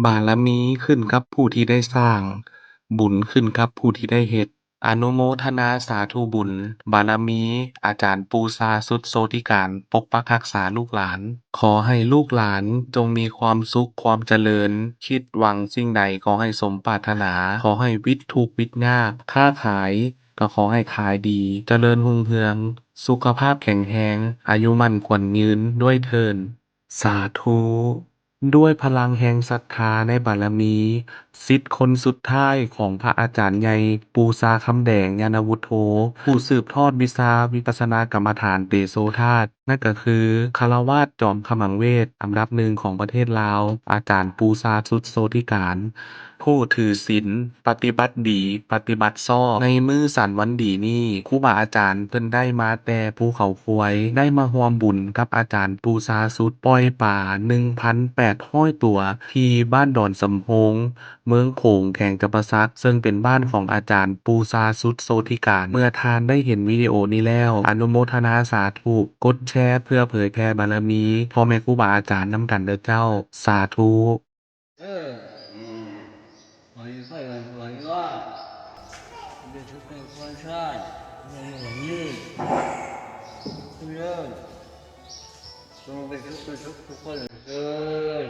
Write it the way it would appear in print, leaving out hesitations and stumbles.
บารมีขึ้นกับผู้ที่ได้สร้าง บุญขึ้นกับผู้ที่ได้เฮ็ด อนุโมทนาสาธุบุญบารมีอาจารย์ปูชาสุดโสธิการปกปักรักษาลูกหลาน ขอให้ลูกหลานจงมีความสุขความเจริญ คิดหวังสิ่งใดขอให้สมปรารถนา ขอให้วิตทุกข์วิตยากค้าขายก็ขอให้ขายดี เจริญรุ่งเรือง สุขภาพแข็งแรงอายุมั่นขวัญยืนด้วยเทอญ สาธุด้วยพลังแห่งศรัทธาในบารมีศิษย์คนสุดท้ายของพระอาจารย์ใหญ่ปูชาคำแดงยานวุฒโธผู้สืบทอดวิชาวิปัสสนากรรมฐานเตโชธาตุนั่นก็คือคฤหัสถ์จอมขมังเวทอันดับหนึ่งของประเทศลาวอาจารย์ปูชาสุดโสธิการผู้ถือศีลปฏิบัติดีปฏิบัติชอบในมื้อสันวันดีนี้ครูบาอาจารย์เพิ่นได้มาแต่ภูเขาควายได้มาร่วมบุญกับอาจารย์ปูชาสุดปล่อยปลา 1,800 ตัวที่บ้านดอนสำโรง เมืองโขงแขวงจำปาสักซึ่งเป็นบ้านของอาจารย์ปูชาสุดโสธิการเมื่อทานได้เห็นวิดีโอนี้แล้วอนุโมทนาสาธุกดแชร์เพื่อเผยแผ่บารมีพ่อแม่ครูบาอาจารย์นำกันเด้อเจ้าสาธุเออหอยไฟหอยว่าเดี๋ยวทุกคนควรใช้ในหลวงยืดทุกเรื่องจงไปทุกคนเกิน